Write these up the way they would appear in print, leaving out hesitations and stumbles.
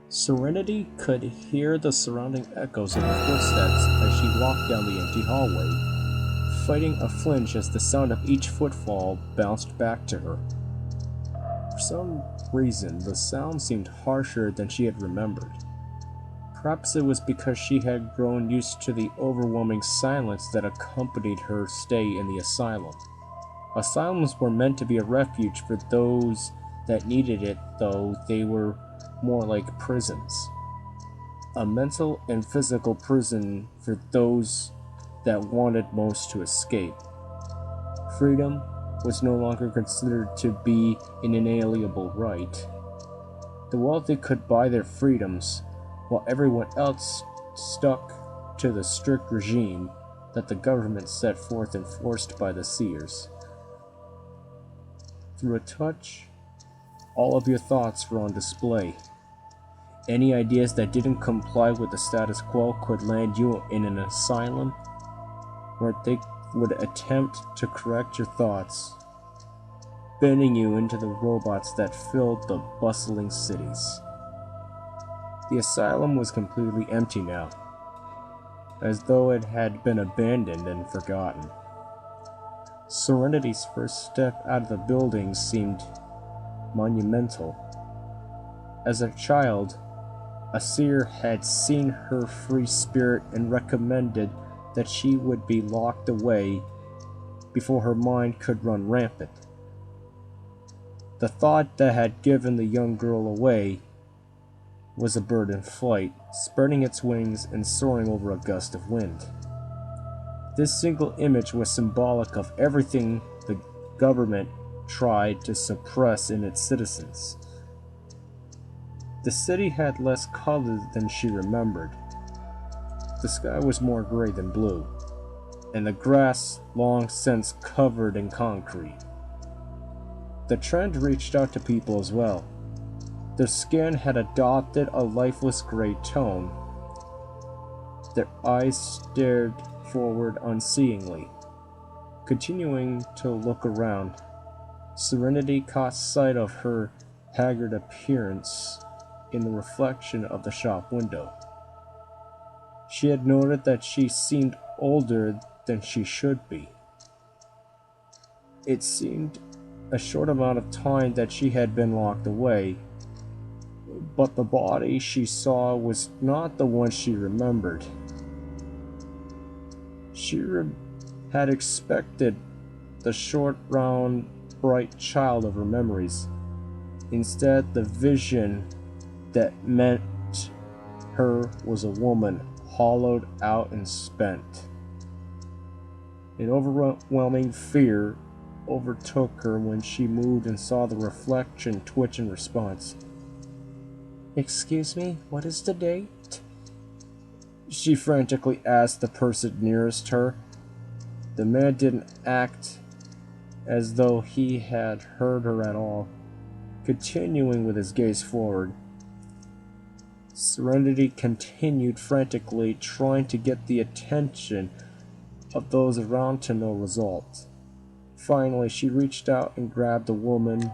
Serenity could hear the surrounding echoes of her footsteps as she walked down the empty hallway, fighting a flinch as the sound of each footfall bounced back to her. For some reason, the sound seemed harsher than she had remembered. Perhaps it was because she had grown used to the overwhelming silence that accompanied her stay in the asylum. Asylums were meant to be a refuge for those that needed it, though they were more like prisons. A mental and physical prison for those that wanted most to escape. Freedom was no longer considered to be an inalienable right. The wealthy could buy their freedoms, while everyone else stuck to the strict regime that the government set forth enforced by the seers. Through a touch, all of your thoughts were on display. Any ideas that didn't comply with the status quo could land you in an asylum where they would attempt to correct your thoughts, bending you into the robots that filled the bustling cities. The asylum was completely empty now, as though it had been abandoned and forgotten. Serenity's first step out of the building seemed monumental. As a child, a seer had seen her free spirit and recommended that she would be locked away before her mind could run rampant. The thought that had given the young girl away was a bird in flight, spreading its wings and soaring over a gust of wind. This single image was symbolic of everything the government tried to suppress in its citizens. The city had less color than she remembered. The sky was more gray than blue, and the grass long since covered in concrete. The trend reached out to people as well. Their skin had adopted a lifeless gray tone. Their eyes stared forward unseeingly. Continuing to look around, Serenity caught sight of her haggard appearance in the reflection of the shop window. She had noted that she seemed older than she should be. It seemed a short amount of time that she had been locked away, but the body she saw was not the one she remembered. She had expected the short, round, bright child of her memories. Instead, the vision that meant her was a woman, hollowed out and spent. An overwhelming fear overtook her when she moved and saw the reflection twitch in response. "Excuse me, what is the date?" she frantically asked the person nearest her. The man didn't act as though he had heard her at all, continuing with his gaze forward. Serenity continued frantically trying to get the attention of those around to no result. Finally, she reached out and grabbed a woman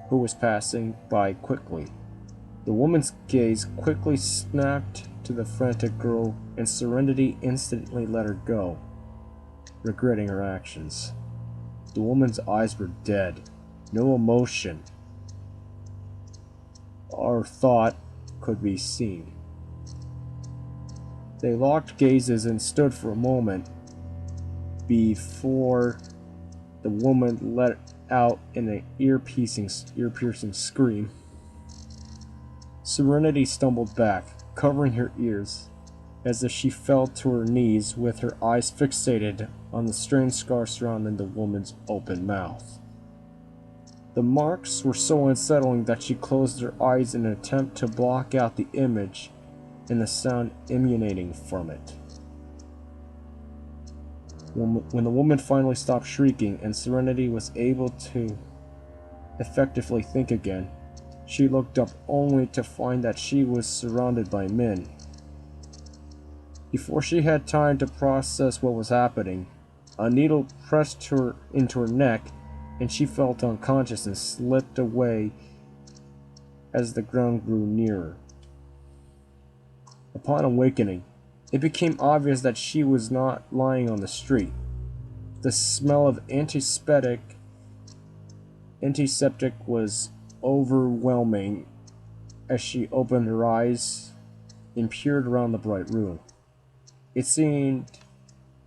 who was passing by quickly. The woman's gaze quickly snapped to the frantic girl, and Serenity instantly let her go, regretting her actions. The woman's eyes were dead, no emotion or thought could be seen. They locked gazes and stood for a moment before the woman let out an ear-piercing scream. Serenity stumbled back, covering her ears, as if she fell to her knees with her eyes fixated on the strange scar surrounding the woman's open mouth. The marks were so unsettling that she closed her eyes in an attempt to block out the image and the sound emanating from it. When the woman finally stopped shrieking and Serenity was able to effectively think again, she looked up only to find that she was surrounded by men. Before she had time to process what was happening, a needle pressed her into her neck and she felt unconscious and slipped away as the ground grew nearer. Upon awakening, it became obvious that she was not lying on the street. The smell of antiseptic was overwhelming as she opened her eyes and peered around the bright room. It seemed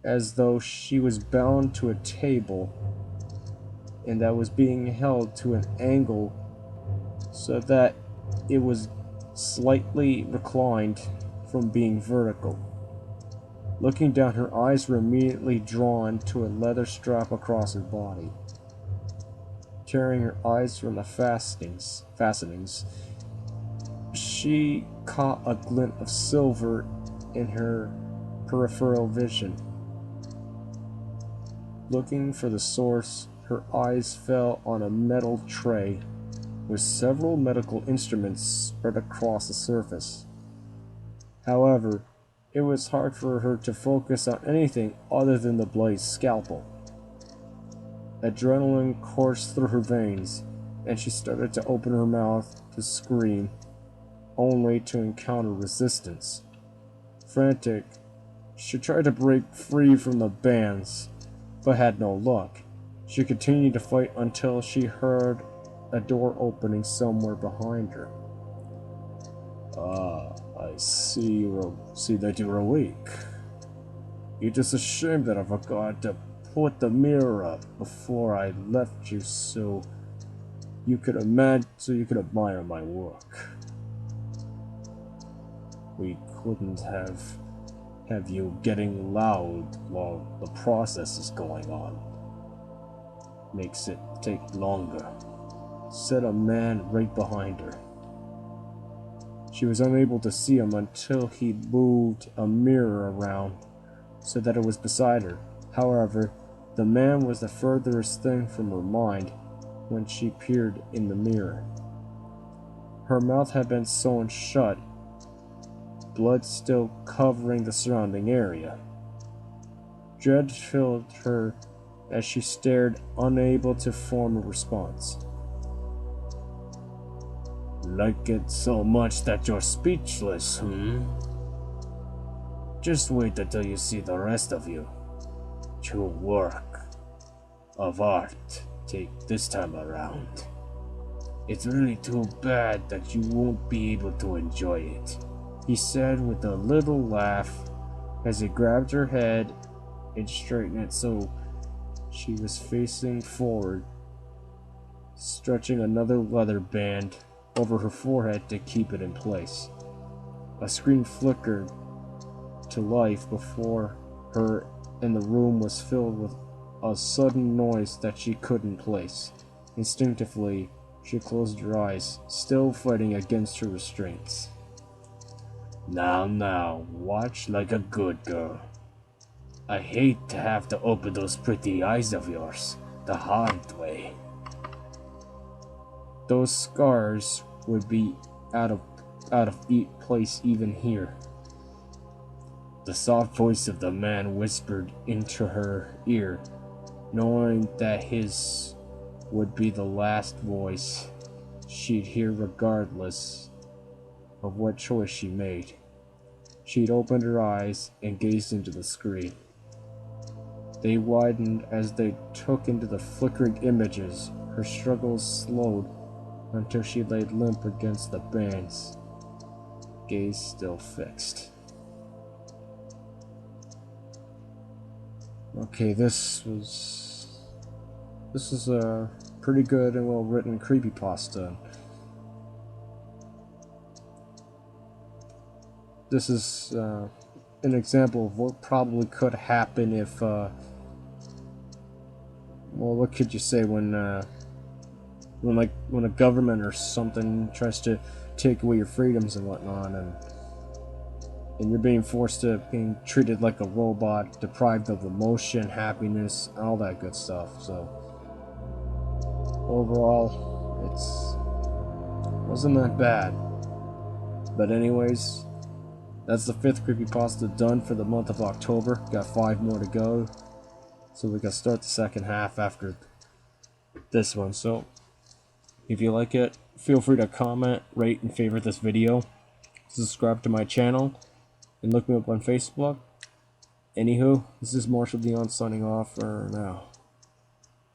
as though she was bound to a table and that was being held to an angle so that it was slightly reclined from being vertical. Looking down, her eyes were immediately drawn to a leather strap across her body. Tearing her eyes from the fastenings, she caught a glint of silver in her peripheral vision. Looking for the source, her eyes fell on a metal tray with several medical instruments spread across the surface. However, it was hard for her to focus on anything other than the bloody scalpel. Adrenaline coursed through her veins, and she started to open her mouth to scream, only to encounter resistance. Frantic, she tried to break free from the bands, but had no luck. She continued to fight until she heard a door opening somewhere behind her. I see that you're awake. It is a shame that I forgot to put the mirror up before I left you so you could admire my work. We couldn't have you getting loud while the process is going on. Makes it take longer, said a man right behind her. She was unable to see him until he moved a mirror around so that it was beside her. However, the man was the furthest thing from her mind when she peered in the mirror. Her mouth had been sewn shut, blood still covering the surrounding area. Dread filled her as she stared, unable to form a response. Like it so much that you're speechless, Just wait until you see the rest of you. True work of art take this time around. It's really too bad that you won't be able to enjoy it, he said with a little laugh as he grabbed her head and straightened it so she was facing forward, stretching another leather band over her forehead to keep it in place. A screen flickered to life before her and the room was filled with a sudden noise that she couldn't place. Instinctively, she closed her eyes, still fighting against her restraints. Now, watch like a good girl. I hate to have to open those pretty eyes of yours the hard way. Those scars would be out of place even here. The soft voice of the man whispered into her ear, knowing that his would be the last voice she'd hear regardless of what choice she made. She'd opened her eyes and gazed into the screen. They widened as they took into the flickering images. Her struggles slowed until she lay limp against the bands, gaze still fixed. Okay, this is a pretty good and well-written creepypasta. This is an example of what probably could happen if, well, what could you say when a government or something tries to take away your freedoms and whatnot, and you're being forced to being treated like a robot, deprived of emotion, happiness, all that good stuff. So overall, wasn't that bad. But anyways, that's the 5th creepypasta done for the month of October. Got 5 more to go, so we can start the second half after this one. So if you like it, feel free to comment, rate, and favorite this video. Subscribe to my channel, and look me up on Facebook. Anywho, this is Marshall Dion signing off for now.